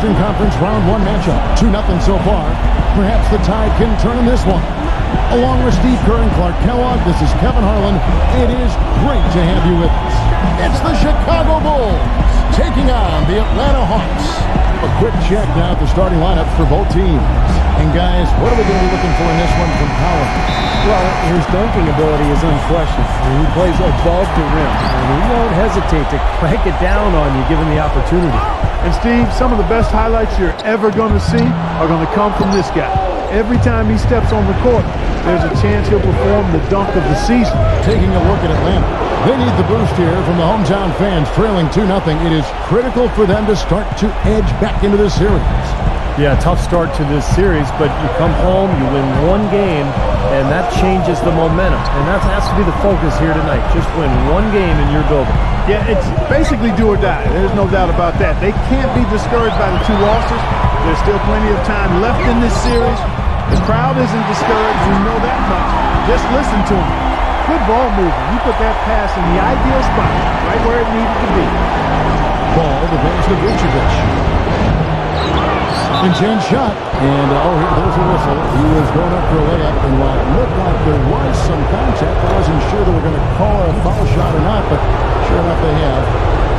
Eastern Conference Round 1 matchup. 2-0 so far. Perhaps the Tide can turn in this one. Along with Steve Kerr and Clark Kellogg, this is Kevin Harlan. It is great to have you with us. It's the Chicago Bulls taking on the Atlanta Hawks. A quick check now at the starting lineups for both teams. And guys, what are we going to be looking for in this one from Powell? Well, his dunking ability is unquestioned. He plays above the rim, and he won't hesitate to crank it down on you given the opportunity. And Steve, some of the best highlights you're ever going to see are going to come from this guy. Every time he steps on the court, there's a chance he'll perform the dunk of the season. Taking a look at Atlanta. They need the boost here from the hometown fans, trailing 2-0. It is critical for them to start to edge back into this series. Yeah, tough start to this series, but you come home, you win one game, and that changes the momentum. And that has to be the focus here tonight. Just win one game in your building. Yeah, it's basically do or die. There's no doubt about that. They can't be discouraged by the 2 losses. There's still plenty of time left in this series. The crowd isn't discouraged. We know that much. Just listen to them. Good ball movement. You put that pass in the ideal spot, right where it needed to be. Ball, the bench to Vucevic. And change shot. And, there's a whistle. He was going up for a layup. And while it looked like there was some contact, I wasn't sure they were going to call a foul shot or not, but sure enough they have.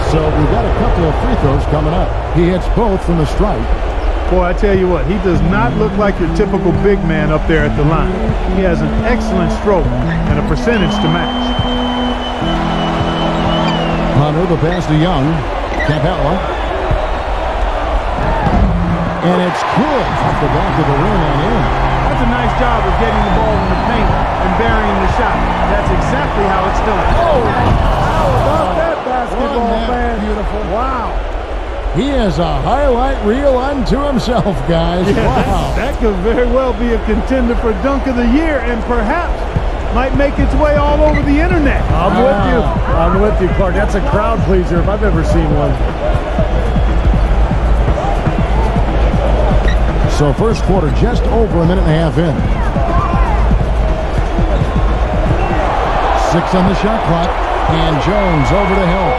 So we've got a couple of free throws coming up. He hits both from the stripe. Boy, I tell you what, he does not look like your typical big man up there at the line. He has an excellent stroke and a percentage to match. Hunter, the pass to Young. Capella. And it's good off the back of the rim and in. That's a nice job of getting the ball in the paint and burying the shot. That's exactly how it's done. Oh, how about that basketball, man? Beautiful. Wow. He is a highlight reel unto himself, guys. Yeah, wow. That could very well be a contender for Dunk of the Year and perhaps might make its way all over the internet. I'm with you. I'm with you, Clark. That's a crowd pleaser if I've ever seen one. So first quarter just over a minute and a half in. 6 on the shot clock. And Jones over to Hill.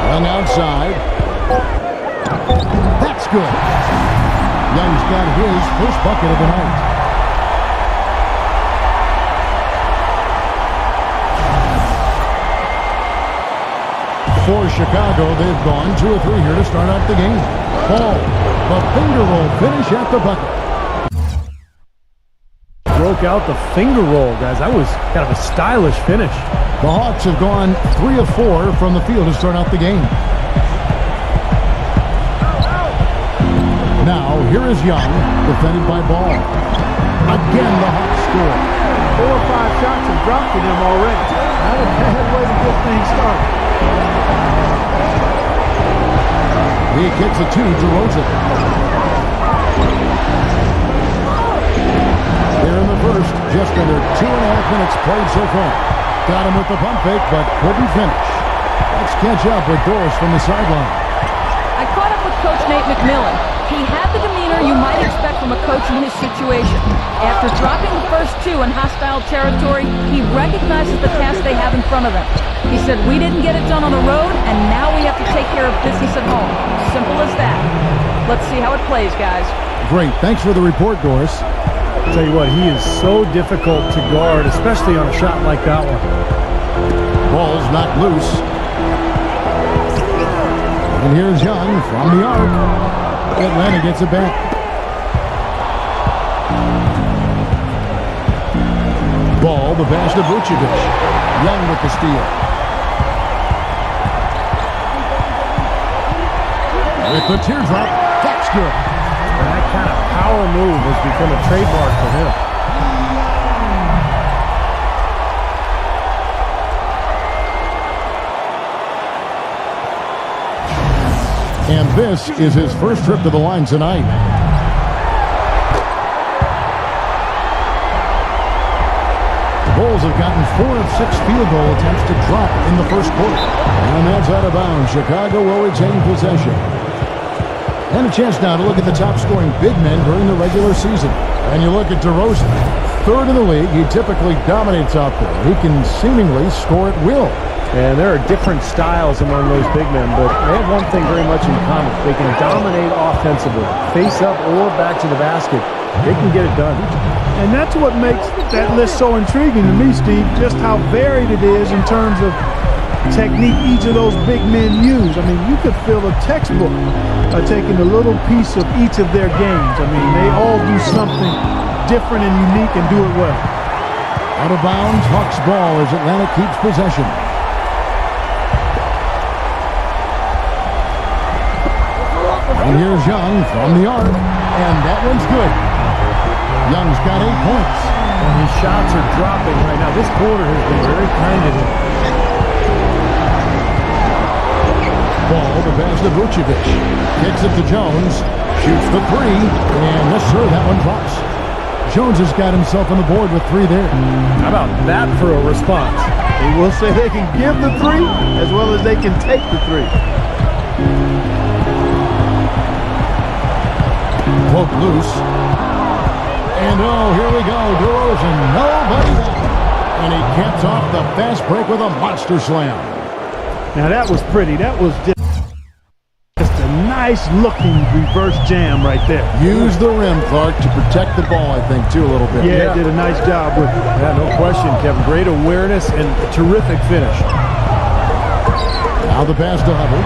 Young outside. That's good. Young's got his first bucket of the night. For Chicago, they've gone 2 or 3 here to start out the game. Ball, the finger roll finish at the bucket. Broke out the finger roll, guys. That was kind of a stylish finish. The Hawks have gone 3 of 4 from the field to start out the game. Now, here is Young, defended by Ball. Again, the Hawks score. 4 or 5 shots have dropped for them already. Not a bad way to get things started. He kicks it to DeRozan. Here in the first, just under 2.5 minutes played so far. Got him with the pump fake, but couldn't finish. Let's catch up with Doris from the sideline. I caught up with Coach Nate McMillan. He had the demeanor you might expect from a coach in his situation. After dropping the first 2 in hostile territory, he recognizes the task they have in front of them. He said, we didn't get it done on the road, and now we have to take care of business at home. Simple as that. Let's see how it plays, guys. Great. Thanks for the report, Doris. I'll tell you what, he is so difficult to guard, especially on a shot like that one. Ball's knocked loose. And here's Young from the arc. Atlanta gets it back. Ball, the pass to Vucevic. Young with the steal. With the teardrop, that's good. And that kind of power move has become a trademark for him. And this is his first trip to the line tonight. The Bulls have gotten 4 of 6 field goal attempts to drop in the first quarter. And that's out of bounds. Chicago will retain possession. And a chance now to look at the top scoring big men during the regular season. And you look at DeRozan, 3rd in the league. He typically dominates out there. He can seemingly score at will. And there are different styles among those big men, but they have one thing very much in common. They can dominate offensively. Face up or back to the basket. They can get it done. And that's what makes that list so intriguing to me, Steve, just how varied it is in terms of technique each of those big men use. I mean, you could fill a textbook taking a little piece of each of their games. I mean, they all do something different and unique and do it well. Out of bounds, Hawks ball as Atlanta keeps possession. And here's Young from the arc, and that one's good. Young's got 8 points. And his shots are dropping right now. This quarter has been very kind to him. Ball, the pass to Vucevic. Kicks it to Jones. Shoots the three. And yes, sir, that one drops. Jones has got himself on the board with 3 there. How about that for a response? They will say they can give the three as well as they can take the three. Poke loose. And oh, here we go. DeRozan, nobody there. And he caps off the fast break with a monster slam. Now that was pretty. That was just a nice looking reverse jam right there. Use the rim, Clark, to protect the ball, I think, too, a little bit. Yeah, did a nice job with it. Yeah, no question, Kevin. Great awareness and a terrific finish. Now the pass to Hubbard.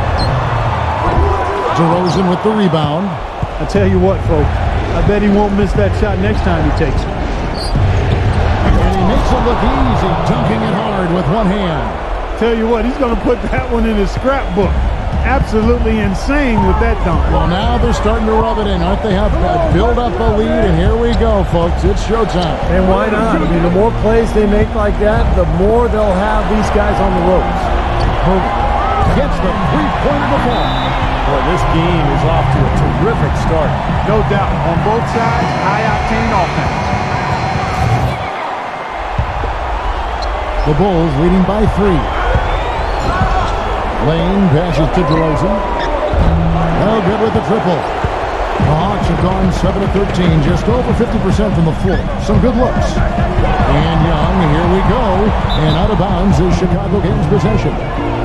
DeRozan with the rebound. I tell you what, folks, I bet he won't miss that shot next time he takes it. And he makes it look easy, dunking it hard with one hand. Tell you what, he's going to put that one in his scrapbook. Absolutely insane with that dunk. Well, now they're starting to rub it in, aren't they? Have build up a lead, and here we go, folks. It's showtime. And why not? I mean, the more plays they make like that, the more they'll have these guys on the ropes. Gets the three-pointer to fall. Well, this game is off to a terrific start. No doubt. On both sides, high-octane offense. The Bulls leading by 3. Lane passes to DeRozan. No good with the triple. The Hawks have gone 7 of 13, just over 50% from the floor. Some good looks. And Young, here we go. And out of bounds is Chicago gains possession.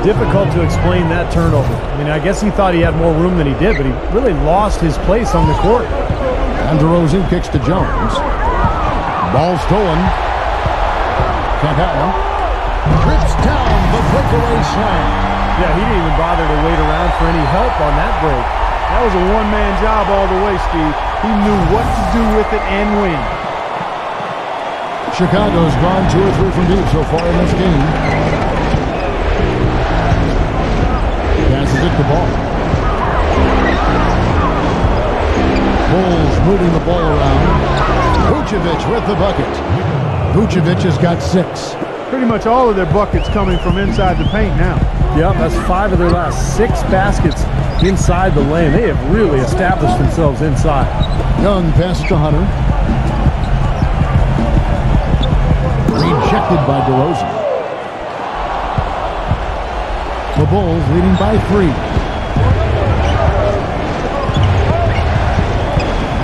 Difficult to explain that turnover. I mean, I guess he thought he had more room than he did, but he really lost his place on the court. And DeRozan kicks to Jones. Ball stolen. Can't have one. Trips down the breakaway slam. Yeah, he didn't even bother to wait around for any help on that break. That was a one-man job all the way, Steve. He knew what to do with it and when. Chicago's gone 2 or 3 from deep so far in this game. Passes it to Ball. Bulls moving the ball around. Vucevic with the bucket. Vucevic has got 6. Pretty much all of their buckets coming from inside the paint now. Yep, that's 5 of their last 6 baskets inside the lane. They have really established themselves inside. Young passes to Hunter. Rejected by DeRozan. The Bulls leading by 3.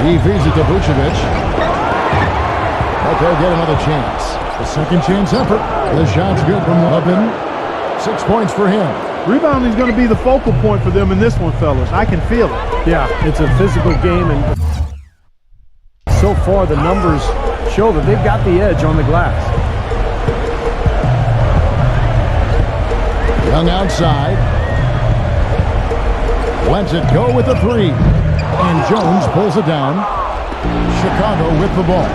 He feeds it to Vucevic. But they'll get another chance. The second chance effort. The shot's good from Lubin. 6 points for him. Rebounding is going to be the focal point for them in this one, fellas. I can feel it. Yeah, it's a physical game, and so far the numbers show that they've got the edge on the glass. Young outside. Lets it go with the 3. And Jones pulls it down. Chicago with the ball.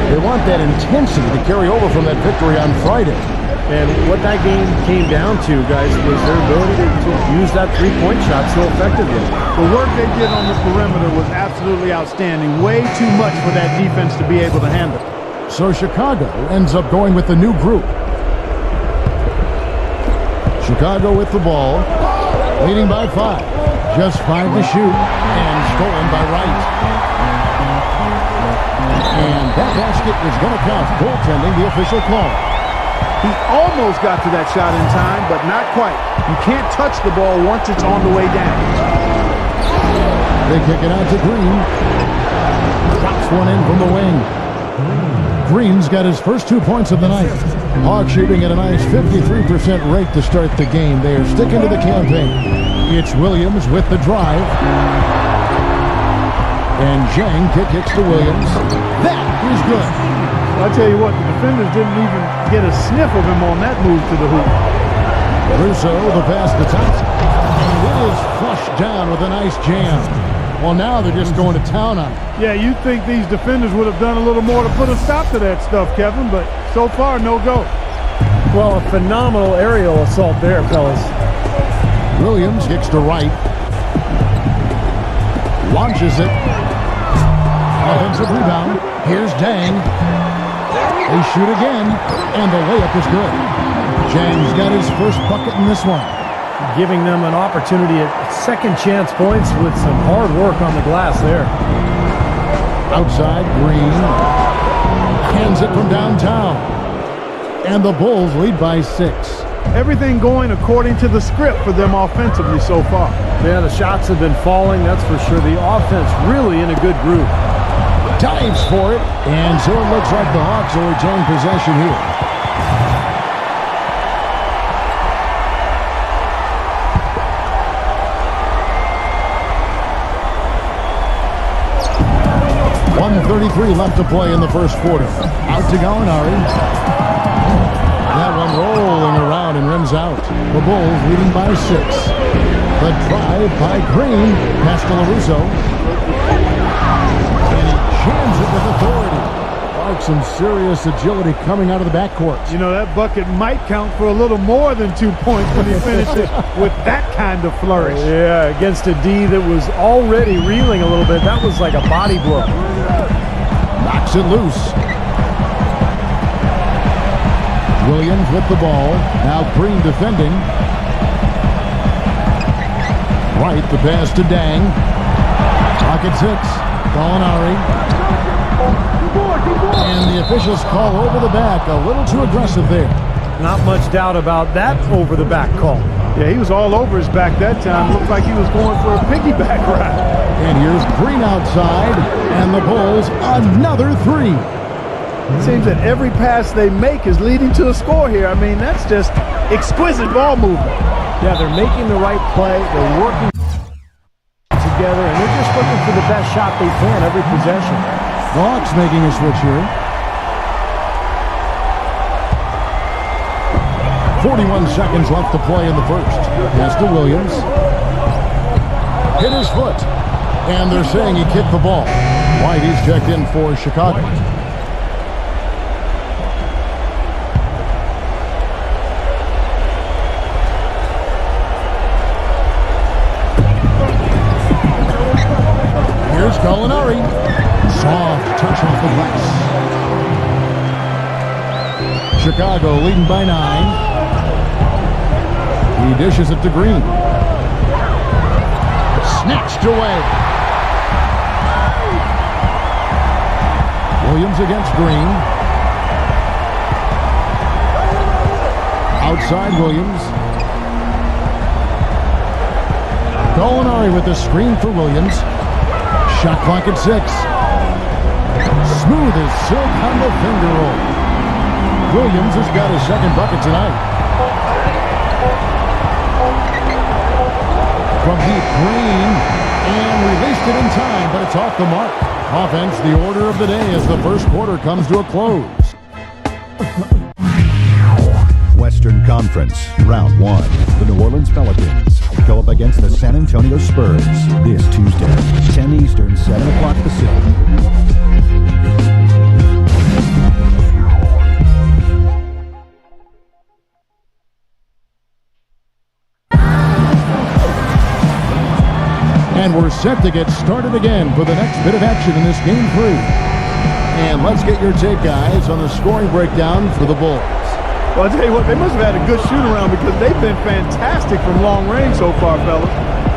They want that intensity to carry over from that victory on Friday. And what that game came down to, guys, was their ability to use that three-point shot so effectively. The work they did on the perimeter was absolutely outstanding. Way too much for that defense to be able to handle. So Chicago ends up going with the new group. Chicago with the ball, leading by 5. Just 5 to shoot, and stolen by Wright. And that basket is going to count. Goaltending, the official call. He almost got to that shot in time, but not quite. You can't touch the ball once it's on the way down. They kick it out to Green. Drops one in from the wing. Green's got his first 2 points of the night. Hawks shooting at a nice 53% rate to start the game. They are sticking to the campaign. It's Williams with the drive. And Zhang kicks to Williams. That is good. I tell you what, the defenders didn't even get a sniff of him on that move to the hoop. Russo, the pass to Thompson. And it is flushed down with a nice jam. Well, now they're just going to town on it. Yeah, you'd think these defenders would have done a little more to put a stop to that stuff, Kevin, but so far, no go. Well, a phenomenal aerial assault there, fellas. Williams kicks to right. Launches it. Offensive rebound. Here's Dang. They shoot again, and the layup is good. Zhang's got his first bucket in this one. Giving them an opportunity at second chance points with some hard work on the glass there. Outside, Green hands it from downtown. And the Bulls lead by 6. Everything going according to the script for them offensively so far. Yeah, the shots have been falling, that's for sure. The offense really in a good groove. Dives for it, and so it looks like the Hawks will retain possession here. .133 left to play in the first quarter. Out to Gallinari. That one rolling around and rims out. The Bulls leading by 6. The drive by Green. Pass to LaRusso. And he jams it with authority. Like some serious agility coming out of the backcourt. You know, that bucket might count for a little more than 2 points when he finishes with that kind of flourish. Yeah, against a D that was already reeling a little bit. That was like a body blow. Knocks it loose. Williams with the ball. Now Green defending. Right, the pass to Dang. Rockets hits. Gallinari. And the officials call over the back. A little too aggressive there. Not much doubt about that over the back call. Yeah, he was all over his back that time. Looked like he was going for a piggyback ride. And here's Green outside. And the Bulls, another 3. It seems that every pass they make is leading to a score here. I mean, that's just exquisite ball movement. Yeah, they're making the right play. They're working together, and they're just looking for the best shot they can every possession. The Hawks making a switch here. 41 seconds left to play in the first. Pass to Williams. Hit his foot. And they're saying he kicked the ball. White is checked in for Chicago. Here's Gallinari. Soft touch off the glass. Chicago leading by 9. He dishes it to Green. Snatched away. Williams against Green. Outside Williams. Gallinari with the screen for Williams. Shot clock at 6. Smooth as silk on the finger roll. Williams has got his second bucket tonight. From deep, Green, and released it in time, but it's off the mark. Offense, the order of the day as the first quarter comes to a close. Western Conference, Round 1. The New Orleans Pelicans go up against the San Antonio Spurs this Tuesday, 10 Eastern, 7 o'clock Pacific. And we're set to get started again for the next bit of action in this Game 3. And let's get your take, guys, on the scoring breakdown for the Bulls. Well, I'll tell you what, they must have had a good shoot-around because they've been fantastic from long range so far, fellas.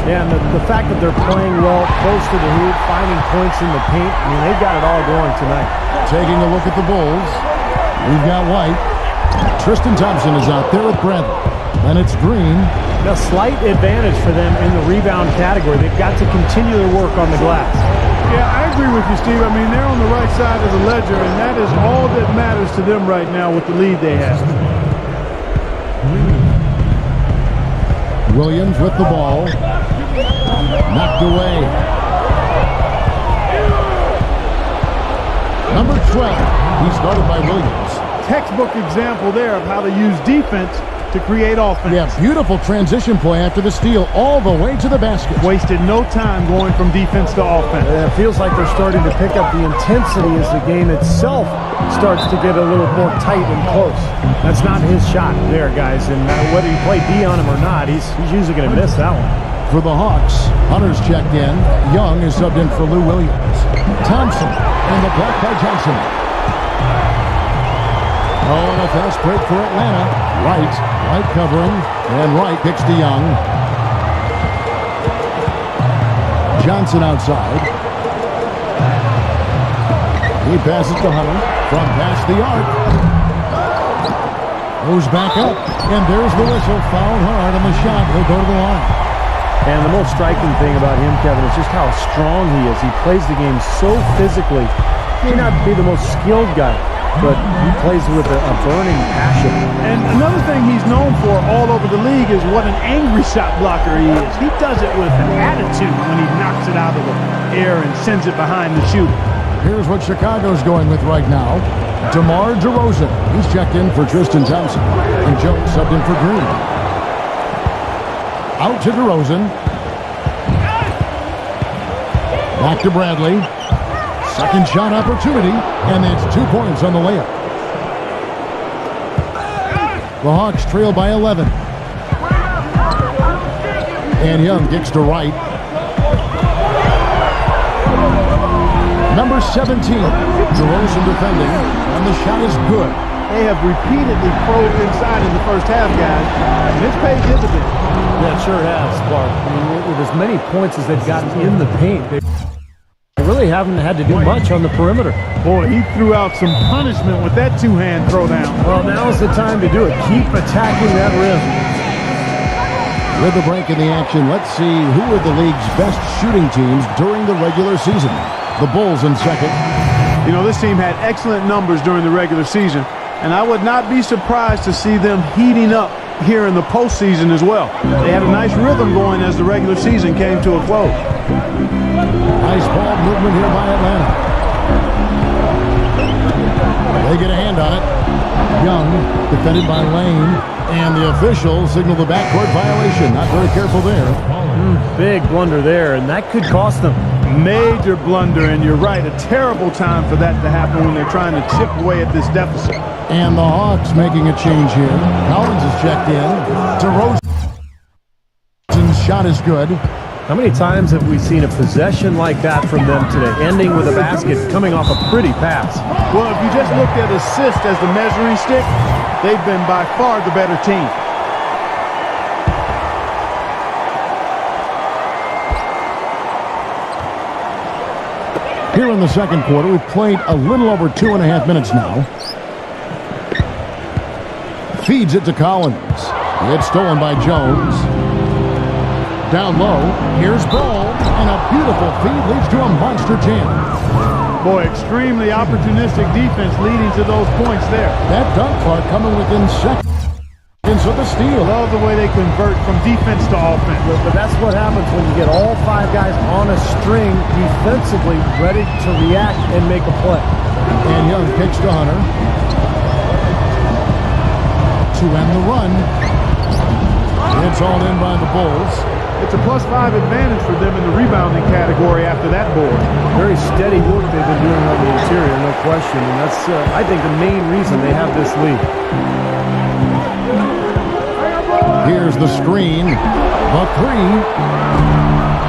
Yeah, and the fact that they're playing well close to the hoop, finding points in the paint, I mean, they've got it all going tonight. Taking a look at the Bulls, we've got White. Tristan Thompson is out there with Bradley. Then it's Green. A slight advantage for them in the rebound category. They've got to continue their work on the glass. Yeah, I agree with with you, Steve. I mean, they're on the right side of the ledger, and that is all that matters to them right now with the lead they have. Williams with the ball. Knocked away. Number 12. He started by Williams. Textbook example there of how to use defense to create offense. Yeah, beautiful transition play after the steal all the way to the basket. Wasted no time going from defense to offense. And it feels like they're starting to pick up the intensity as the game itself starts to get a little more tight and close. That's not his shot there, guys. And whether you play D on him or not, he's usually going to miss that one. For the Hawks, Hunter's checked in. Young is subbed in for Lou Williams. Thompson and the block by Johnson. Oh, and a fast break for Atlanta. Wright covering, and Wright kicks to Young. Johnson outside. He passes to Hunter from past the arc. Goes back up, and there's the whistle. Fouled hard on the shot. He'll go to the line. And the most striking thing about him, Kevin, is just how strong he is. He plays the game so physically. He may not be the most skilled guy, but he plays with a burning passion. And another thing he's known for all over the league is what an angry shot blocker he is. He does it with an attitude when he knocks it out of the air and sends it behind the shooter. Here's what Chicago's going with right now. DeMar DeRozan. He's checked in for Tristan Thompson. And Jones subbed in for Green. Out to DeRozan. Back to Bradley. Second shot opportunity, and it's 2 points on the layup. The Hawks trail by 11. And Young kicks to Wright. Number 17, DeRozan defending, and the shot is good. They have repeatedly probed inside in the first half, guys, and it's paid dividends. Yeah, it sure has, Clark. I mean, with as many points as they've gotten in the paint, they really haven't had to do much on the perimeter. Boy, he threw out some punishment with that two-hand throwdown. Well, now's the time to do it. Keep attacking that rim. With the break in the action, let's see who are the league's best shooting teams during the regular season. The Bulls in second. You know, this team had excellent numbers during the regular season, and I would not be surprised to see them heating up here in the postseason as well. They had a nice rhythm going as the regular season came to a close. Nice ball movement here by Atlanta. They get a hand on it. Young, defended by Lane, and the official signaled the backcourt violation. Not very careful there. Big blunder there, and that could cost them. Major blunder, and you're right, a terrible time for that to happen when they're trying to chip away at this deficit. And the Hawks making a change here. Collins is checked in. DeRozan's shot is good. How many times have we seen a possession like that from them today, ending with a basket coming off a pretty pass? Well, if you just looked at assist as the measuring stick, they've been by far the better team. Here in the second quarter, we've played a little over 2.5 minutes now. Feeds it to Collins. It's stolen by Jones. Down low, here's Ball, and a beautiful feed leads to a monster jam. Boy, extremely opportunistic defense leading to those points there. That dunk, Clark, coming within seconds of the steal. Love the way they convert from defense to offense. But that's what happens when you get all five guys on a string defensively ready to react and make a play. And Young kicks to Hunter. To end the run. It's all in by the Bulls. It's a +5 advantage for them in the rebounding category after that board. Very steady work they've been doing on the interior, no question. And that's, I think, the main reason they have this lead. Here's the screen. The three.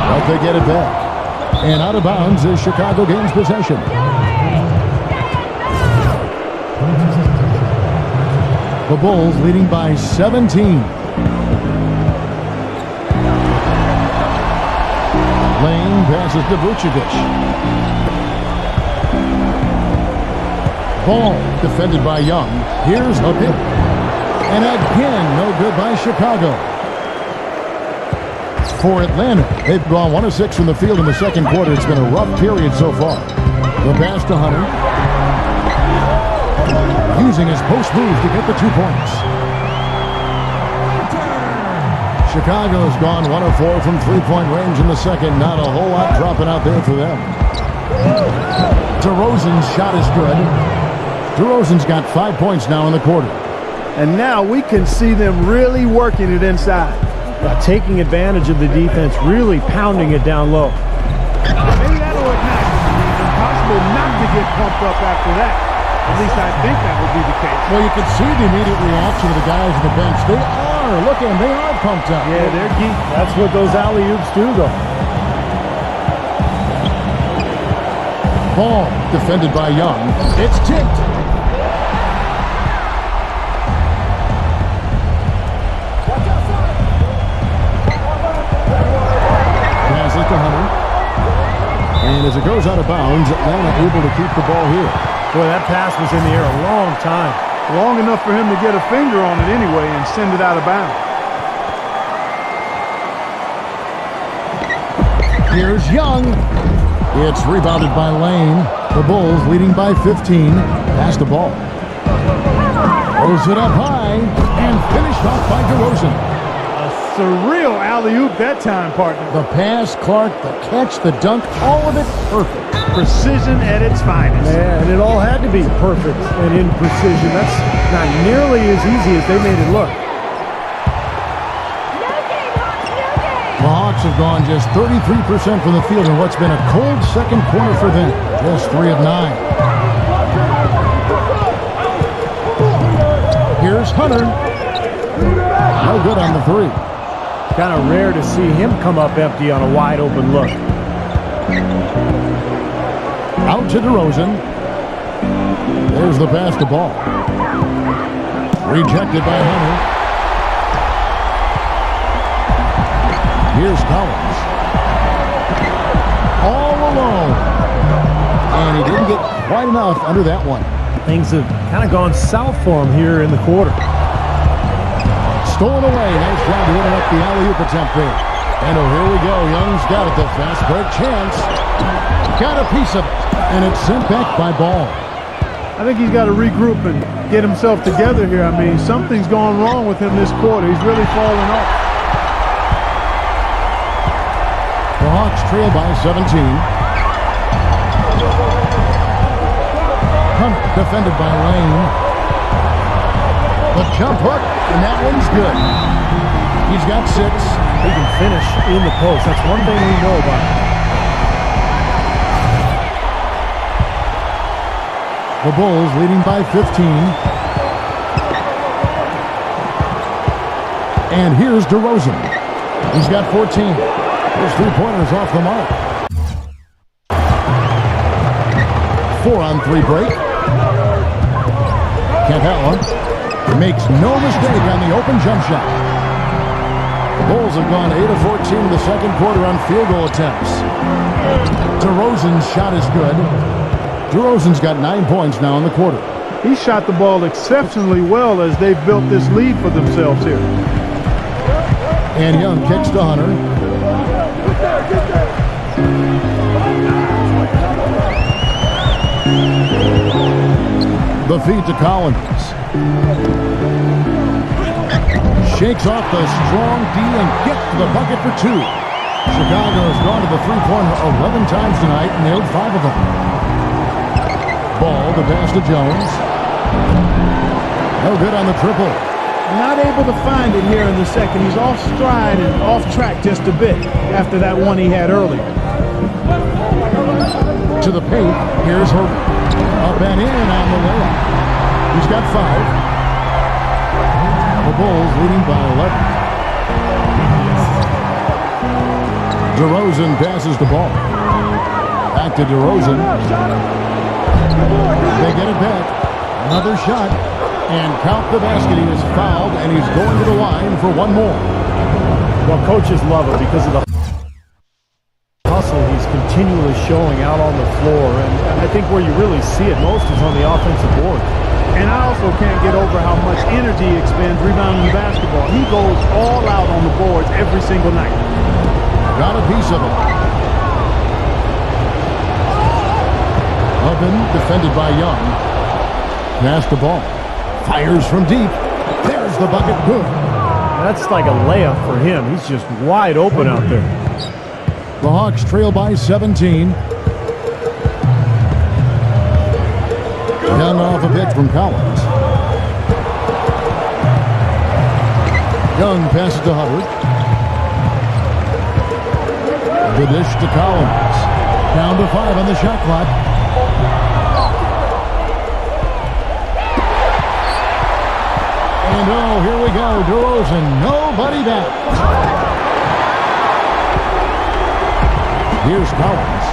But they get it back. And out of bounds is Chicago gains possession. The Bulls leading by 17. Lane passes to Vucevic. Ball defended by Young. Here's a pick. And again, no good by Chicago. For Atlanta, they've gone 1 of 6 from the field in the second quarter. It's been a rough period so far. The pass to Hunter. Using his post move to get the 2 points. Chicago's gone 1 of 4 from three-point range in the second. Not a whole lot dropping out there for them. DeRozan's shot is good. DeRozan's got 5 points now in the quarter. And now we can see them really working it inside. Taking advantage of the defense, really pounding it down low. Maybe that'll ignite. It's impossible not to get pumped up after that. At least I think that would be the case. Well, you can see the immediate reaction of the guys on the bench. They are. Look at them. They are pumped up. Yeah, they're geek. That's what those alley-oops do, though. Ball defended by Young. It's tipped. Passes to Hunter. And as it goes out of bounds, Atlanta able to keep the ball here. Boy, that pass was in the air a long time. Long enough for him to get a finger on it anyway and send it out of bounds. Here's Young. It's rebounded by Lane. The Bulls leading by 15. Pass the ball. Throws it up high and finished off by DeRozan. A surreal alley-oop that time, partner. The pass, Clark, the catch, the dunk, all of it perfect. Precision at its finest. Yeah, and it all had to be perfect and in precision. That's not nearly as easy as they made it look. The Hawks have gone just 33% from the field in what's been a cold second quarter for them. Just 3 of 9. Here's Hunter. No good on the 3. Kind of rare to see him come up empty on a wide open look. Out to DeRozan. There's the pass to ball. Rejected by Hunter. Here's Collins. All alone. And he didn't get quite enough under that one. Things have kind of gone south for him here in the quarter. Stolen away. Nice job to up the alley-oop attempt there. And oh, here we go. Young's got it. The fast break chance. Got a piece of it. And it's sent back by Ball. I think he's got to regroup and get himself together here. I mean, something's gone wrong with him this quarter. He's really falling off. The Hawks trail by 17. Hunt defended by Lane. The jump hook, and that one's good. He's got 6. He can finish in the post. That's one thing we know about him. The Bulls leading by 15. And here's DeRozan. He's got 14. His 3-pointers off the mark. 4-on-3 break. Capella makes no mistake on the open jump shot. The Bulls have gone 8 of 14 in the second quarter on field goal attempts. DeRozan's shot is good. DeRozan's got 9 points now in the quarter. He shot the ball exceptionally well as they've built this lead for themselves here. And Young kicks to Hunter. The feed to Collins. Shakes off the strong D and gets to the bucket for 2. Chicago has gone to the three-pointer 11 times tonight and nailed 5 of them. Ball, the pass to Jones. No good on the triple. Not able to find it here in the second. He's off stride and off track just a bit after that one he had earlier. To the paint, here's Herbert. Up and in on the layup. He's got 5. The Bulls leading by 11. DeRozan passes the ball. Back to DeRozan. They get it back. Another shot. And count the basket. He is fouled, and he's going to the line for one more. Well, coaches love it because of the hustle he's continually showing out on the floor. And I think where you really see it most is on the offensive board. And I also can't get over how much energy he expends rebounding basketball. He goes all out on the boards every single night. Got a piece of it. Melvin, defended by Young. Pass the ball. Fires from deep. There's the bucket. Good. That's like a layup for him. He's just wide open out there. The Hawks trail by 17. Young off a pitch from Collins. Young passes to Hubbard. The dish to Collins. Down to 5 on the shot clock. And oh, here we go. DeRozan, nobody back. Here's Collins.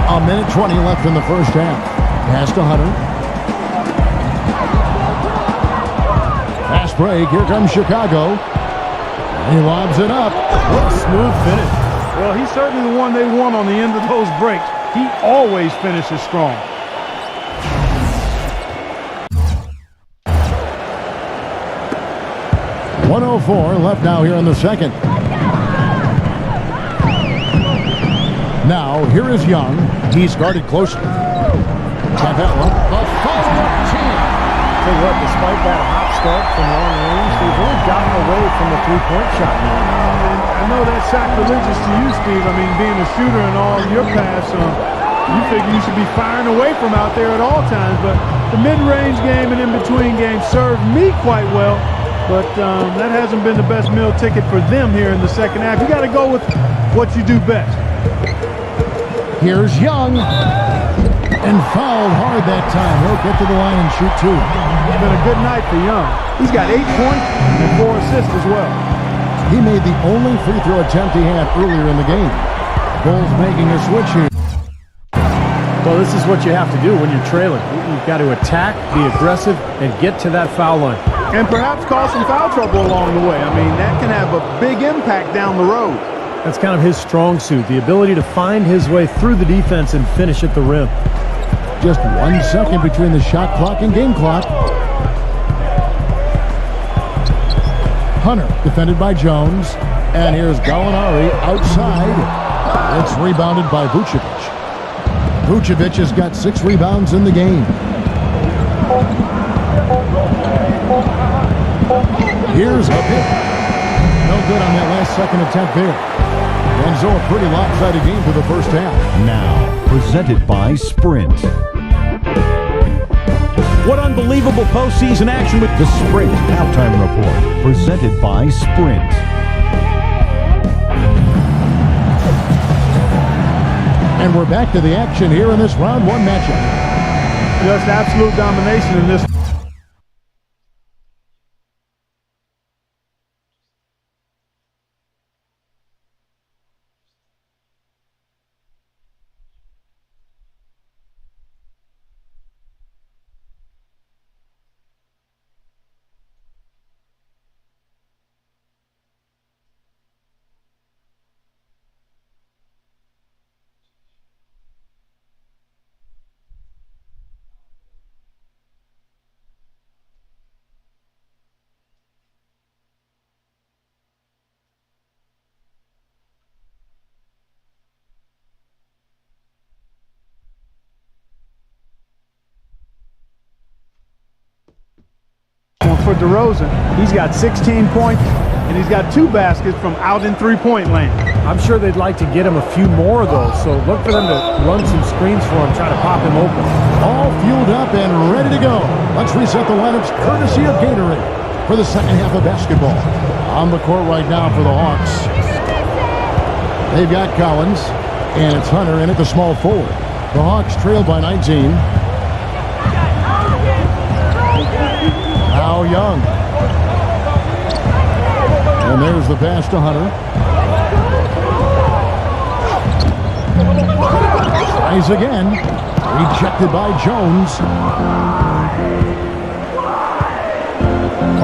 A minute 20 left in the first half. Pass to Hunter. Fast break. Here comes Chicago. He lobs it up. What a smooth finish. Well, he's certainly the one they want on the end of those breaks. He always finishes strong. .104 left now here in the second. Now, here is Young. He's guarded closely. Capella, the follow-up team. Tell you what, despite that hot start from long range, they've really gotten away from the three-point shot now. I know that's sacrilegious to you, Steve. I mean, being a shooter in all your pass, you figure you should be firing away from out there at all times. But the mid-range game and in-between games served me quite well. But that hasn't been the best meal ticket for them here in the second half. You got to go with what you do best. Here's Young. And fouled hard that time. He'll get to the line and shoot 2. It's been a good night for Young. He's got 8 points and 4 assists as well. He made the only free throw attempt he had earlier in the game. Bulls making a switch here. So this is what you have to do when you're trailing. You've got to attack, be aggressive, and get to that foul line. And perhaps cause some foul trouble along the way. I mean, that can have a big impact down the road. That's kind of his strong suit, the ability to find his way through the defense and finish at the rim. Just 1 second between the shot clock and game clock. Hunter defended by Jones. And here's Gallinari outside. It's rebounded by Vucevic. Vucevic has got 6 rebounds in the game. Here's a pick. No good on that last second attempt there. And so a pretty lopsided game for the first half. Now, presented by Sprint. What unbelievable postseason action with The Sprint Halftime Report, presented by Sprint. And we're back to the action here in this round 1 matchup. Just absolute domination in this. For DeRozan, he's got 16 points, and he's got 2 baskets from out in three-point land. I'm sure they'd like to get him a few more of those, so look for them to run some screens for him, try to pop him open. All fueled up and ready to go. Let's reset the lineups courtesy of Gatorade for the second half of basketball. On the court right now for the Hawks. They've got Collins, and it's Hunter in at the small forward. The Hawks trail by 19. Now Young. And there's the pass to Hunter. Tries again. Rejected by Jones.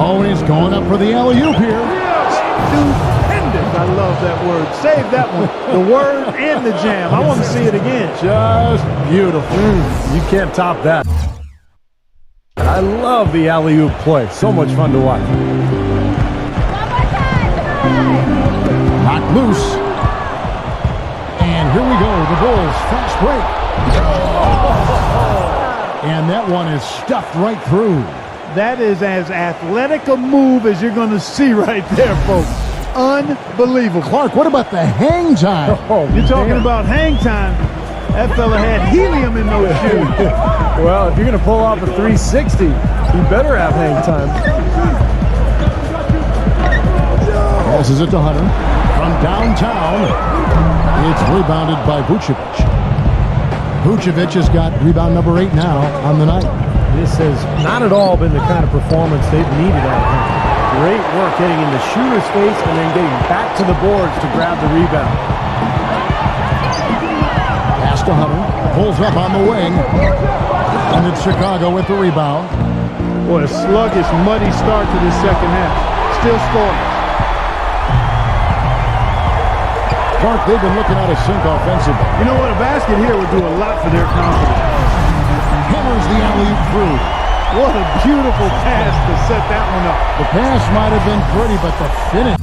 Oh, and he's going up for the alley-oop here. Stupendous. I love that word. Save that one. The word and the jam. I want to see it again. Just beautiful. You can't top that. I love the alley-oop play. So much fun to watch. Knocked loose. the Bulls. Fast break. And that one is stuffed right through. That is as athletic a move as you're going to see right there, folks. Unbelievable. Clark, what about the hang time? You're talking about hang time. That fella had helium in those shoes. Well, if you're going to pull off a 360, you better have hang time. Passes it to Hunter. From downtown, it's rebounded by Vucevic. Vucevic has got rebound number 8 now on the night. This has not at all been the kind of performance they've needed out of him. Great work getting in the shooter's face and then getting back to the boards to grab the rebound. Pass to Hunter. Pulls up on the wing. And it's Chicago with the rebound. What a sluggish, muddy start to this second half. Still scoring. Clark, they've been looking out of sync offensively. You know what? A basket here would do a lot for their confidence. Hammers the alley-oop through. What a beautiful pass to set that one up. The pass might have been pretty, but the finish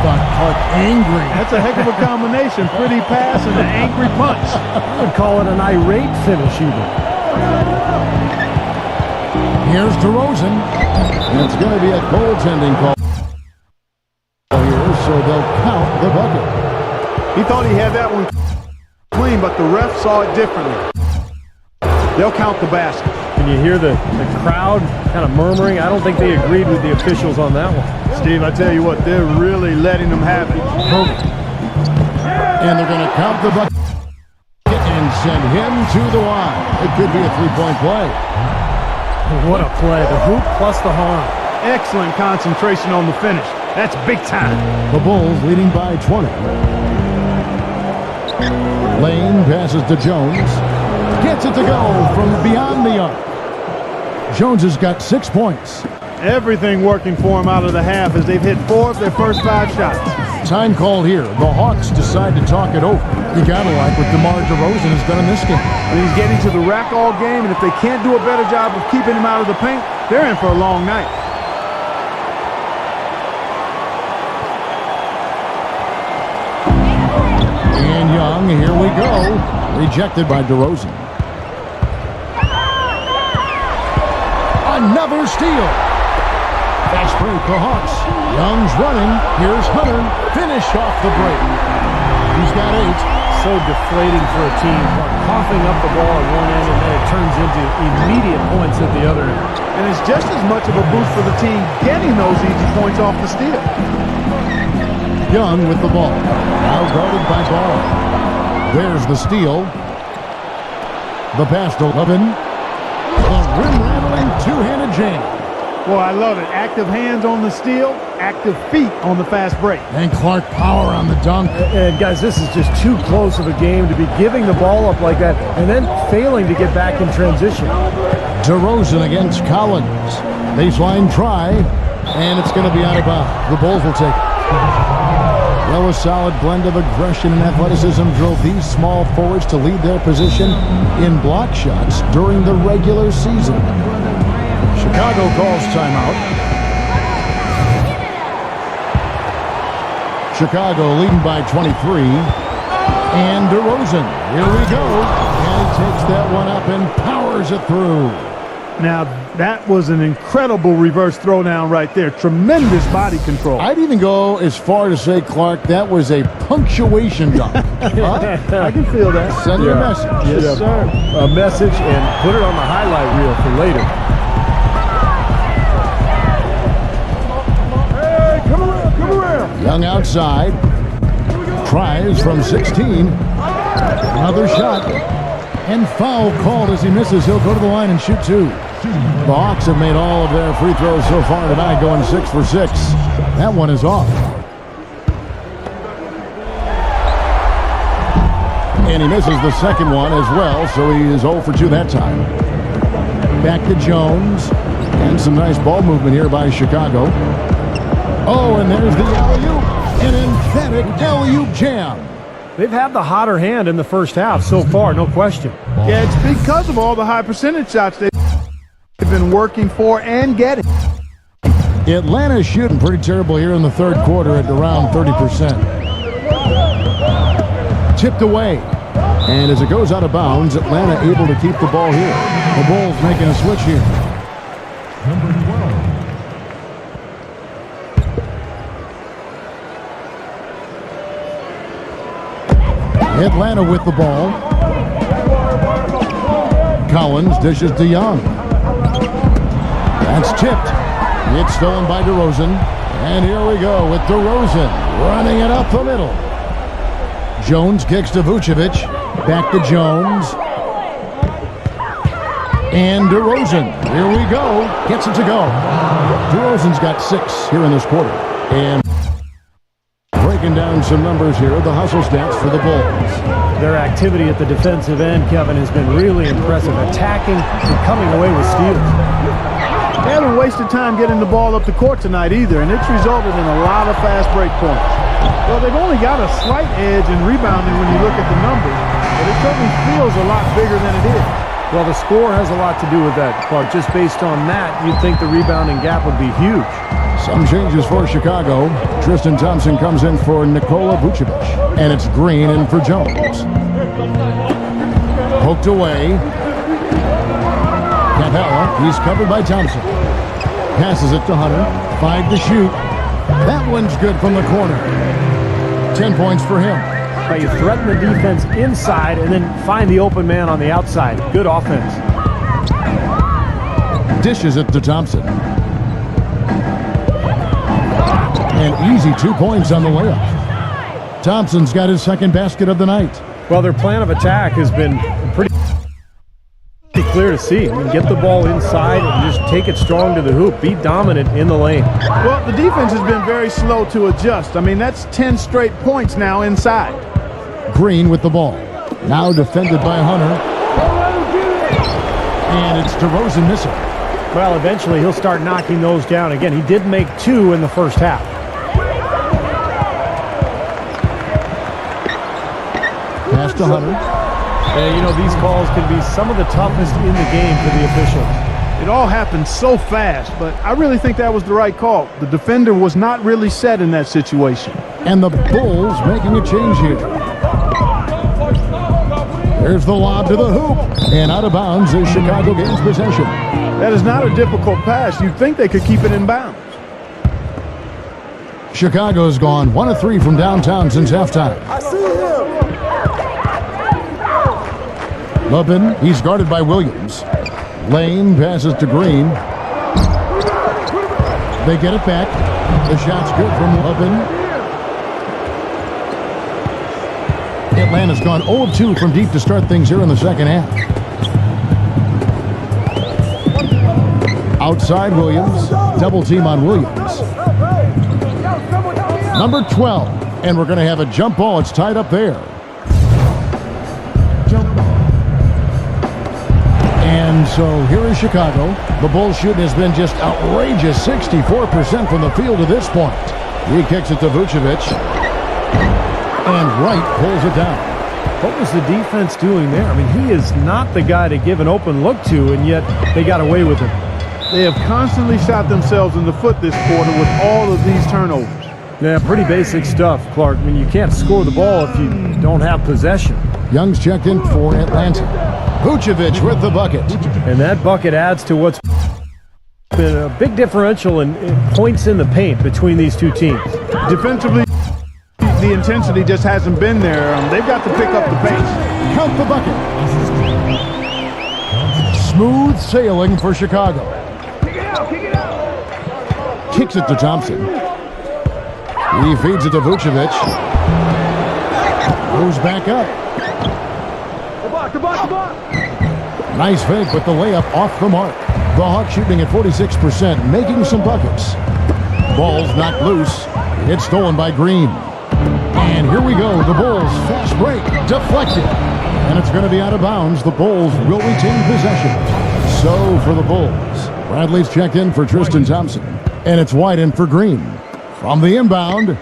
got Clark angry. That's a heck of a combination. Pretty pass and an angry punch. I would call it an irate finish even. Here's DeRozan. And it's going to be a goaltending call here, so they'll count the bucket. He thought he had that one clean, but the ref saw it differently. They'll count the basket. Can you hear the crowd kind of murmuring? I don't think they agreed with the officials on that one. Steve, I tell you what, they're really letting them have it. And they're going to count the bucket and send him to the line. It could be a three-point play. What a play. The hoop plus the harm. Excellent concentration on the finish. That's big time. The Bulls leading by 20. Lane passes to Jones. Gets it to go from beyond the arc. Jones has got 6 points. Everything working for him out of the half as they've hit 4 of their first 5 shots. Time call here. The Hawks decide to talk it over. You gotta like what DeMar DeRozan has done in this game. And he's getting to the rack all game, and if they can't do a better job of keeping him out of the paint, they're in for a long night. And Young, here we go. Rejected by DeRozan. Another steal. Fast break, the Hawks. Young's running. Here's Hunter. Finish off the break. He's got 8. So deflating for a team. Coughing up the ball at one end, and then it turns into immediate points at the other end. And it's just as much of a boost for the team getting those easy points off the steal. Young with the ball. Now guarded by Ball. There's the steal. The pass to Levin. The rim-rattling two-handed jam. Boy, I love it. Active hands on the steal, active feet on the fast break. And Clark power on the dunk. And guys, this is just too close of a game to be giving the ball up like that and then failing to get back in transition. DeRozan against Collins. Baseline try, and it's going to be out of bounds. The Bulls will take it. Well, a solid blend of aggression and athleticism drove these small forwards to lead their position in block shots during the regular season. Chicago calls timeout. Chicago leading by 23. And DeRozan, here we go. And he takes that one up and powers it through. Now, that was an incredible reverse throwdown right there. Tremendous body control. I'd even go as far to say, Clark, that was a punctuation dunk. I can feel that. Send your message. Yes, sir. A message and put it on the highlight reel for later. Hey, come around. Young outside. Tries from 16. Another shot. And foul called as he misses. He'll go to the line and shoot 2. The Hawks have made all of their free throws so far tonight, going 6 for 6. That one is off. And he misses the second one as well, so he is 0 for 2 that time. Back to Jones. And some nice ball movement here by Chicago. Oh, and there's the alley-oop. An emphatic alley-oop jam. They've had the hotter hand in the first half so far, no question. Yeah, it's because of all the high percentage shots they've been working for and getting. Atlanta's shooting pretty terrible here in the third quarter at around 30%. tipped away. And as it goes out of bounds, Atlanta able to keep the ball here. The Bulls making a switch here. Number 12. Atlanta with the ball. Collins dishes to Young. That's tipped. It's stolen by DeRozan. And here we go with DeRozan running it up the middle. Jones kicks to Vucevic. Back to Jones. And DeRozan. Here we go. Gets it to go. DeRozan's got 6 here in this quarter. And breaking down some numbers here, the hustle stats for the Bulls. Their activity at the defensive end, Kevin, has been really impressive. Attacking and coming away with steals. They haven't wasted time getting the ball up the court tonight either, and it's resulted in a lot of fast break points. Well, they've only got a slight edge in rebounding when you look at the numbers, but it certainly feels a lot bigger than it is. Well, the score has a lot to do with that, Clark. Just based on that, you'd think the rebounding gap would be huge. Some changes for Chicago. Tristan Thompson comes in for Nikola Vucevic. And it's Green in for Jones. Poked away. Capella, he's covered by Thompson. Passes it to Hunter. 5 to shoot. That one's good from the corner. 10 points for him. But you threaten the defense inside and then find the open man on the outside. Good offense. Dishes it to Thompson. And easy 2 points on the layup. Thompson's got his second basket of the night. Well, their plan of attack has been pretty clear to see. I mean, get the ball inside and just take it strong to the hoop. Be dominant in the lane. Well, the defense has been very slow to adjust. I mean, that's 10 straight points now inside. Green with the ball. Now defended by Hunter. And it's DeRozan missing. Well, eventually he'll start knocking those down again. He did make 2 in the first half. Pass to Hunter. And, you know, these calls can be some of the toughest in the game for the officials. It all happened so fast, but I really think that was the right call. The defender was not really set in that situation. And the Bulls making a change here. There's the lob to the hoop. And out of bounds as Chicago gains possession. That is not a difficult pass. You'd think they could keep it in bounds. Chicago's gone 1 of 3 from downtown since halftime. I see him. Lubin, he's guarded by Williams. Lane passes to Green. They get it back. The shot's good from Lubin. Atlanta's gone 0-2 from deep to start things here in the second half. Outside Williams. Double team on Williams. Number 12. And we're going to have a jump ball. It's tied up there. Jump ball. And so here is Chicago. The Bulls shooting has been just outrageous. 64% from the field to this point. He kicks it to Vucevic. And Wright pulls it down. What was the defense doing there? I mean, he is not the guy to give an open look to, and yet they got away with it. They have constantly shot themselves in the foot this quarter with all of these turnovers. Yeah, pretty basic stuff, Clark. I mean, you can't score the ball if you don't have possession. Young's checked in for Atlanta. Vucevic with the bucket. And that bucket adds to what's been a big differential in points in the paint between these two teams. Defensively, the intensity just hasn't been there. They've got to pick up the pace. Count the bucket. Smooth sailing for Chicago. Kicks it to Thompson. He feeds it to Vucevic. Goes back up. Nice fake with the layup off the mark. The Hawks shooting at 46%, making some buckets. Ball's knocked loose. It's stolen by Green. And here we go. The Bulls fast break. Deflected. And it's going to be out of bounds. The Bulls will retain possession. So for the Bulls, Bradley's checked in for Tristan Thompson. And it's White in for Green. From the inbound.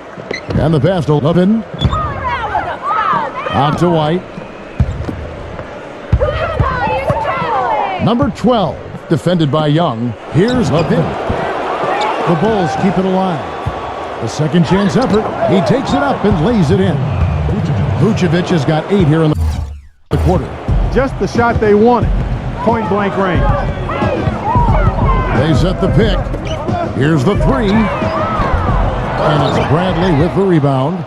And the pass to Lubin. Out to White. Number 12, defended by Young. Here's Lubin. The Bulls keep it alive. The second chance effort. He takes it up and lays it in. Vucevic has got 8 here in the quarter. Just the shot they wanted. Point blank range. They set the pick. Here's the 3. And it's Bradley with the rebound.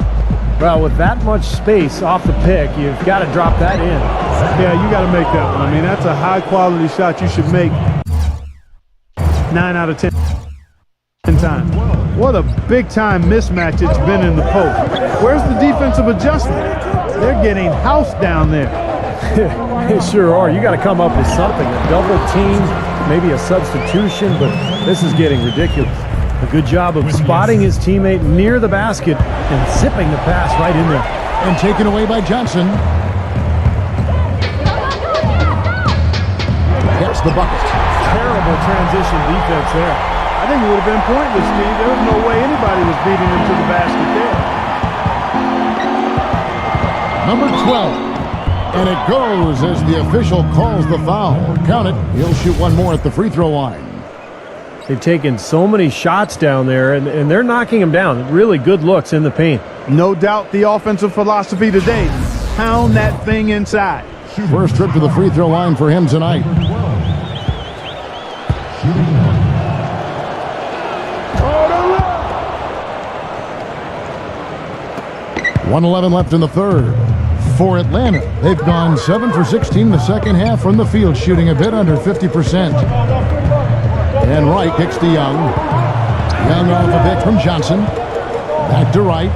Well, with that much space off the pick, you've got to drop that in. Yeah, you got to make that one. I mean, that's a high-quality shot you should make 9 out of 10 times. What a big-time mismatch it's been in the post. Where's the defensive adjustment? They're getting housed down there. They sure are. You got to come up with something. A double team, maybe a substitution, but this is getting ridiculous. A good job of spotting his teammate near the basket and zipping the pass right in there. And taken away by Johnson. Gets the bucket. Terrible transition defense there. I think it would have been pointless, Steve. There was no way anybody was beating him to the basket there. Number 12. And it goes as the official calls the foul. Count it. He'll shoot one more at the free throw line. They've taken so many shots down there, and they're knocking them down. Really good looks in the paint. No doubt the offensive philosophy today. Pound that thing inside. First trip to the free throw line for him tonight. 1:11 left in the third. For Atlanta, they've gone 7 for 16 the second half from the field, shooting a bit under 50%. And Wright kicks to Young. Young off a bit from Johnson. Back to Wright.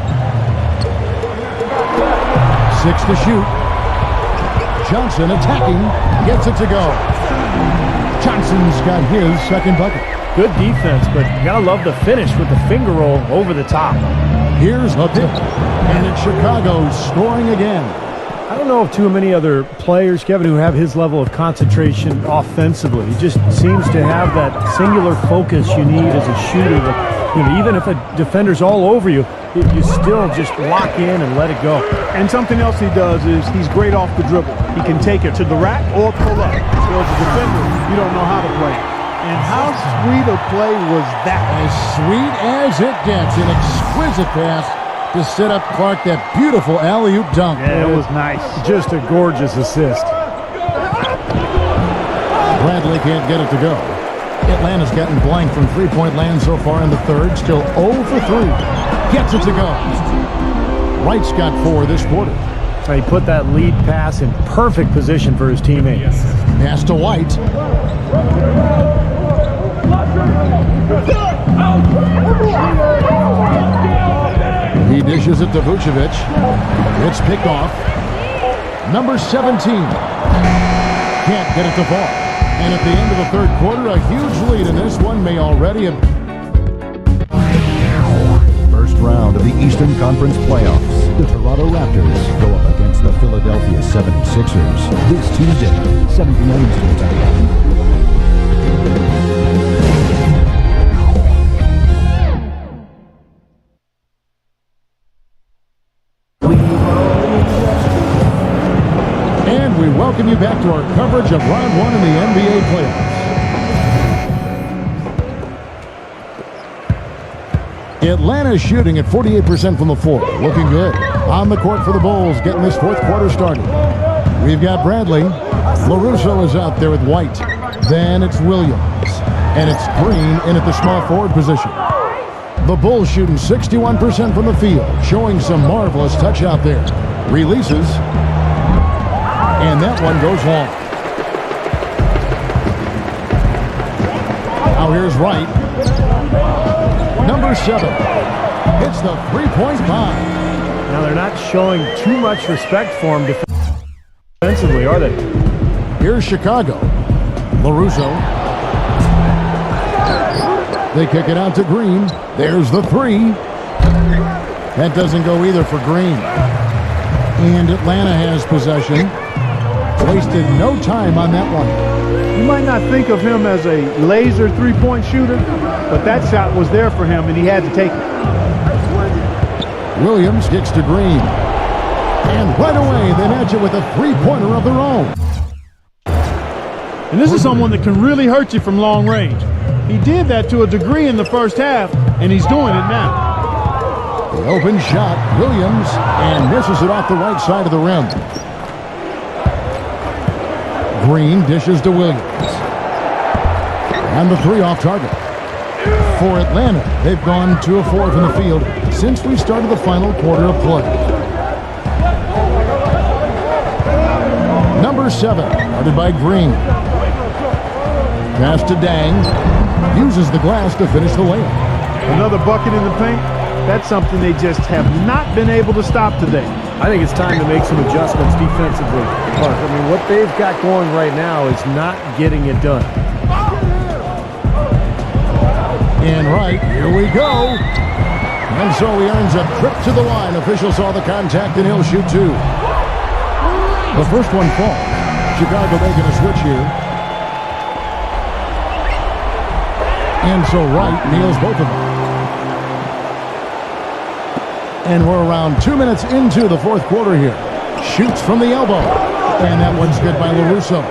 6 to shoot. Johnson attacking. Gets it to go. Johnson's got his second bucket. Good defense, but you gotta love the finish with the finger roll over the top. Here's the tip. And it's Chicago scoring again. I don't know of too many other players, Kevin, who have his level of concentration offensively. He just seems to have that singular focus you need as a shooter. That, even if a defender's all over you, you still just lock in and let it go. And something else he does is he's great off the dribble. He can take it to the rack or pull up. So as a defender, you don't know how to play. And how sweet a play was that? As sweet as it gets. An exquisite pass to set up Clark, that beautiful alley-oop dunk. Yeah, it was nice. Just a gorgeous assist. Bradley can't get it to go. Atlanta's gotten blank from three-point land so far in the third. Still 0 for 3. Gets it to go. Wright's got 4 this quarter. He put that lead pass in perfect position for his teammates. Pass to White. He dishes it to Vucevic. It's picked off. Number 17. Can't get it to fall. And at the end of the third quarter, a huge lead in this one may already have... First round of the Eastern Conference playoffs. The Toronto Raptors go up against the Philadelphia 76ers this Tuesday, 7 p.m. Eastern Time. And we welcome you back to our coverage of Round 1 in the NBA playoffs. Atlanta shooting at 48% from the floor. Looking good. On the court for the Bulls, getting this fourth quarter started. We've got Bradley. LaRusso is out there with White. Then it's Williams. And it's Green in at the small forward position. The Bulls shooting 61% from the field, showing some marvelous touch out there. Releases. And that one goes long. Now here's Wright. Number 7 hits the three-point bomb. Now they're not showing too much respect for him defensively, are they? Here's Chicago. LaRusso. They kick it out to Green. There's the 3. That doesn't go either for Green. And Atlanta has possession. Wasted no time on that one. You might not think of him as a laser three-point shooter, but that shot was there for him, and he had to take it. Williams kicks to Green. And right away, they match it with a three-pointer of their own. And this is someone that can really hurt you from long range. He did that to a degree in the first half, and he's doing it now. The open shot, Williams, and misses it off the right side of the rim. Green dishes to Williams. And the three off target. For Atlanta, they've gone 2 of 4 from the field since we started the final quarter of play. Number 7, guarded by Green. Pass to Dang. Uses the glass to finish the layup. Another bucket in the paint. That's something they just have not been able to stop today. I think it's time to make some adjustments defensively, Clark. I mean, what they've got going right now is not getting it done. And right, here we go. And so he earns a trip to the line. Officials saw the contact and he'll shoot 2. The first one falls. Chicago making a switch here. And so Wright nails both of them. And we're around 2 minutes into the fourth quarter here. Shoots from the elbow. And that one's good by LaRusso.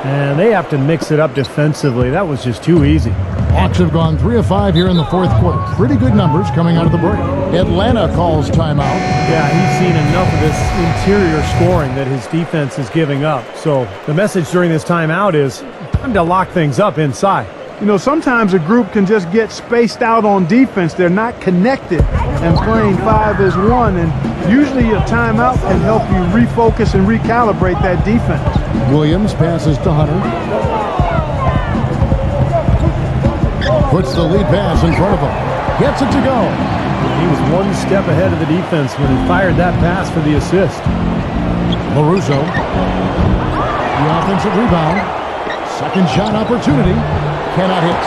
And they have to mix it up defensively. That was just too easy. Hawks have gone 3 of 5 here in the fourth quarter. Pretty good numbers coming out of the break. Atlanta calls timeout. Yeah, he's seen enough of this interior scoring that his defense is giving up. So the message during this timeout is time to lock things up inside. You know, sometimes a group can just get spaced out on defense. They're not connected and playing 5 as 1. And usually a timeout can help you refocus and recalibrate that defense. Williams passes to Hunter. Puts the lead pass in front of him. Gets it to go. He was one step ahead of the defense when he fired that pass for the assist. LaRusso. The offensive rebound. Second shot opportunity. Cannot hit.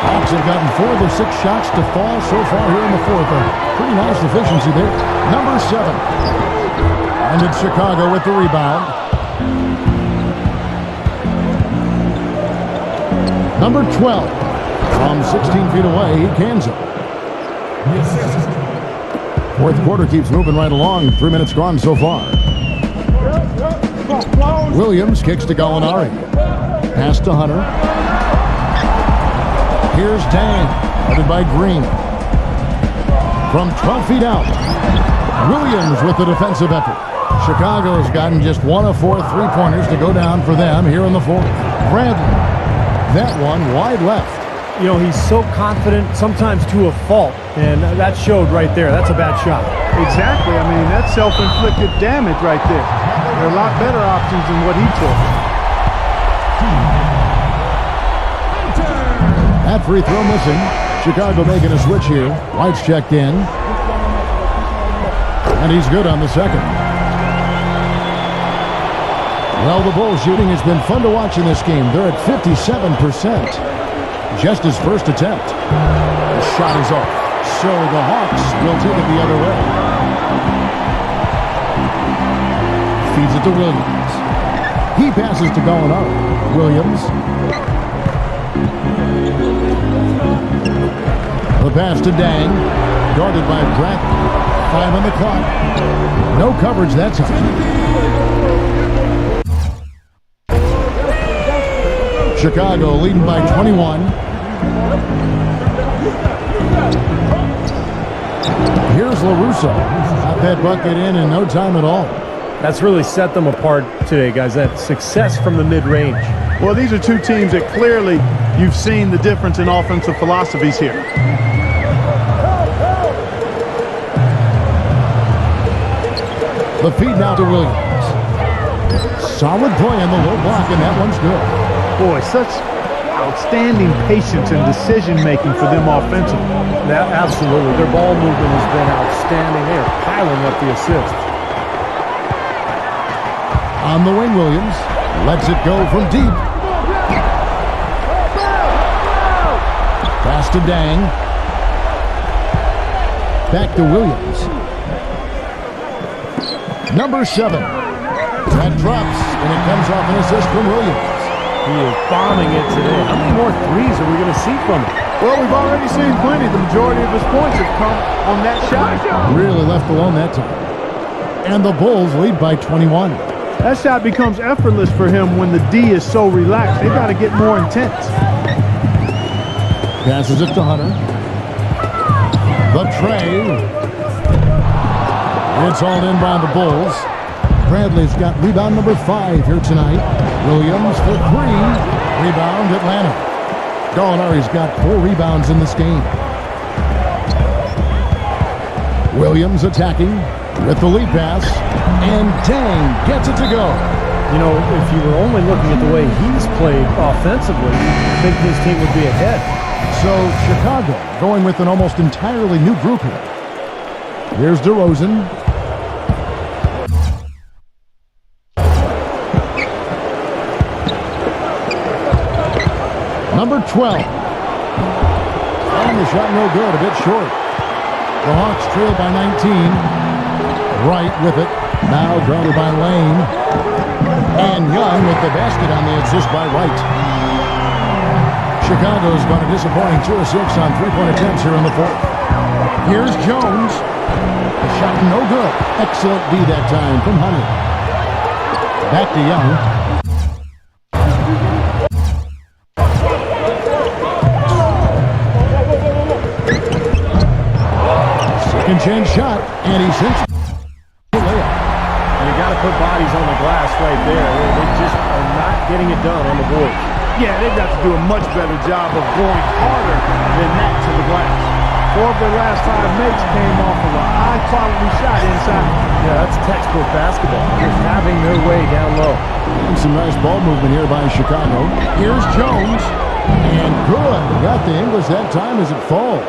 Hawks have gotten 4 of their 6 shots to fall so far here in the fourth. A pretty nice efficiency there. Number 7. And it's Chicago with the rebound. Number 12. From 16 feet away, he cans it. Fourth quarter keeps moving right along. 3 minutes gone so far. Williams kicks to Gallinari. Pass to Hunter. Here's Dang, guarded by Green. From 12 feet out, Williams with the defensive effort. Chicago has gotten just 1 of 4 3-pointers to go down for them here in the fourth. Bradley, that one wide left. You know, he's so confident, sometimes to a fault, and that showed right there. That's a bad shot. Exactly. I mean, that's self-inflicted damage right there. There are a lot better options than what he took. That free throw missing. Chicago making a switch here. White's checked in. And he's good on the second. Well, the Bulls shooting has been fun to watch in this game. They're at 57%. Just his first attempt. The shot is off. So the Hawks will take it the other way. Feeds it to Williams. He passes to Gallinari. Williams. The pass to Dang. Guarded by Bradley. 5 on the clock. No coverage that time. Chicago leading by 21. Here's LaRusso. Got that bucket in no time at all. That's really set them apart today, guys. That success from the mid-range. Well, these are two teams that clearly you've seen the difference in offensive philosophies here. The feed now to Williams. Solid play on the low block, and that one's good. Boy, such outstanding patience and decision-making for them offensively. Now, absolutely. Their ball movement has been outstanding. They are piling up the assists. On the wing, Williams lets it go from deep. Pass to Dang. Back to Williams. Number 7. That drops, and it comes off an assist from Williams. He is bombing it today. How many more threes are we going to see from him? Well, we've already seen plenty. The majority of his points have come on that shot. Really left alone that time. And the Bulls lead by 21. That shot becomes effortless for him when the D is so relaxed. They've got to get more intense. Passes it to Hunter. Trey. It's all in by the Bulls. Bradley's got rebound number 5 here tonight. Williams for 3. Rebound Atlanta. Gallinari's got 4 rebounds in this game. Williams attacking with the lead pass. And Dang gets it to go. You know, if you were only looking at the way he's played offensively, I think this team would be ahead. So Chicago going with an almost entirely new group here. Here's DeRozan. Number 12. And the shot no good, a bit short. The Hawks trail by 19. Wright with it. Now grounded by Lane. And Young with the basket on the assist by Wright. Chicago's got a disappointing 2 of 6 on three-point attempts here in the fourth. Here's Jones. The shot no good. Excellent D that time from Hunter. Back to Young. Second chance shot, and he sinks the layup. And you got to put bodies on the glass right there. They just are not getting it done on the boards. Yeah, they've got to do a much better job of going harder than that to the glass. 4 of their last 5 makes came off of a high-quality shot inside. Yeah, that's textbook basketball. Just having their way down low. And some nice ball movement here by Chicago. Here's Jones. And good. Got the English that time as it falls.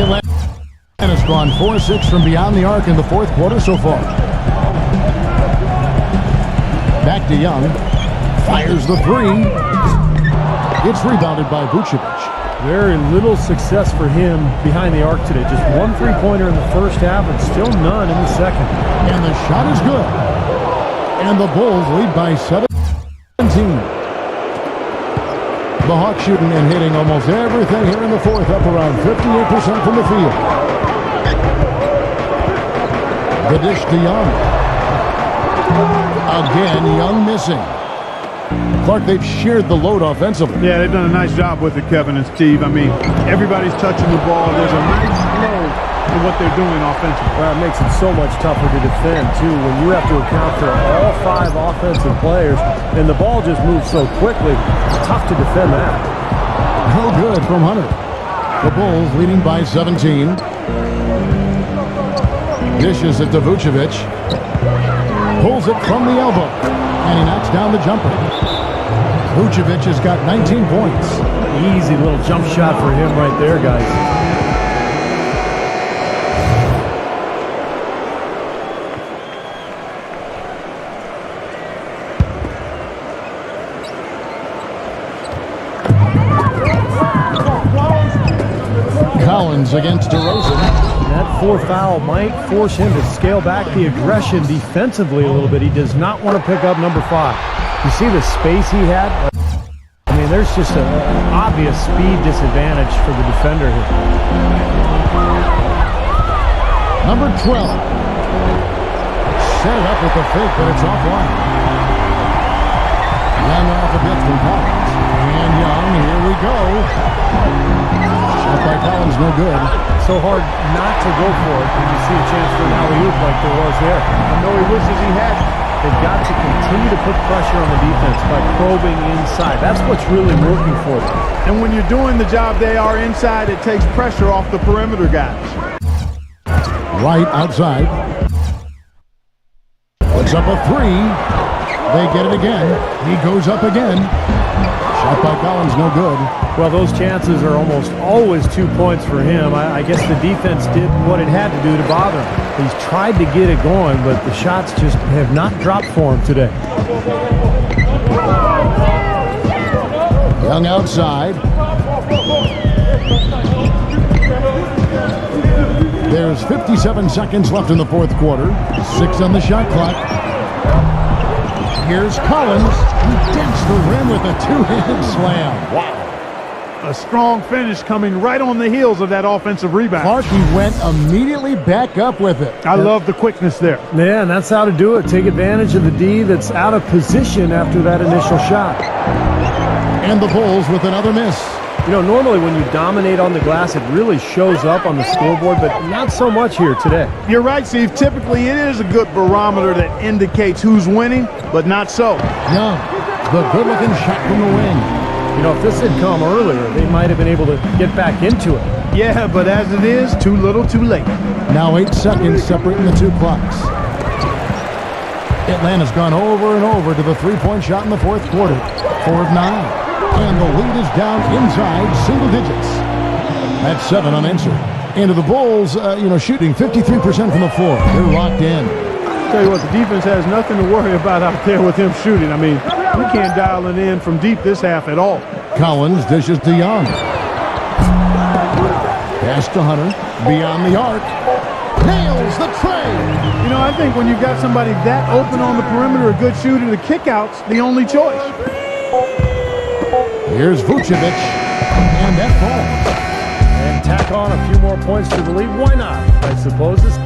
Atlanta's gone 4-6 from beyond the arc in the fourth quarter so far. Back to Young. Fires the 3. It's rebounded by Vucevic. Very little success for him behind the arc today. Just 1 3-pointer in the first half and still none in the second. And the shot is good. And the Bulls lead by 17. The Hawks shooting and hitting almost everything here in the fourth, up around 58% from the field. The dish to Young. Again, Young missing. Clark, they've shared the load offensively. Yeah, they've done a nice job with it, Kevin and Steve. I mean, everybody's touching the ball. There's a nice flow in what they're doing offensively. Well, it makes it so much tougher to defend, too, when you have to account for all 5 offensive players, and the ball just moves so quickly. It's tough to defend that. No good from Hunter. The Bulls leading by 17. Dishes it to Vucevic. Pulls it from the elbow. And he knocks down the jumper. Vucevic has got 19 points. Easy little jump shot for him right there, guys. Collins against DeRozan. That 4th foul might force him to scale back the aggression defensively a little bit. He does not want to pick up number 5. You see the space he had? I mean, there's just an obvious speed disadvantage for the defender here. Number 12. Set it up with the fake, but it's offline. Young off a bit from Collins. And Young, here we go. Shot by Collins, no good. So hard not to go for it when you see a chance for an alley-oop like there was there. I know he wishes he had. They've got to continue to put pressure on the defense by probing inside. That's what's really working for them. And when you're doing the job they are inside, it takes pressure off the perimeter guys. Right outside. Puts up a 3. They get it again. He goes up again. Shot by Collins, no good. Well, those chances are almost always 2 points for him. I guess the defense did what it had to do to bother him. He's tried to get it going, but the shots just have not dropped for him today. Young outside. There's 57 seconds left in the fourth quarter. 6 on the shot clock. Here's Collins. He dents the rim with a 2-handed slam. Wow. A strong finish coming right on the heels of that offensive rebound. Clark, he went immediately back up with it. I love the quickness there. Yeah, and that's how to do it. Take advantage of the D that's out of position after that initial shot. And the Bulls with another miss. You know, normally when you dominate on the glass, it really shows up on the scoreboard, but not so much here today. You're right, Steve. Typically, it is a good barometer that indicates who's winning, but not so. Young, the good-looking shot from the wing. You know, if this had come earlier, they might have been able to get back into it. Yeah, but as it is, too little, too late. Now 8 seconds separating the two clocks. Atlanta's gone over and over to the three-point shot in the fourth quarter. 4 of 9. And the lead is down inside single digits. That's 7 unanswered. And to the Bulls, shooting 53% from the floor. They're locked in. Tell you what, the defense has nothing to worry about out there with him shooting. I mean, we can't dial it in from deep this half at all. Collins dishes to Young. Pass to Hunter. Beyond the arc. Nails the tray. You know, I think when you've got somebody that open on the perimeter, a good shooter, the kickout's the only choice. Here's Vucevic. And that falls. And tack on a few more points to the lead. Why not? I suppose it's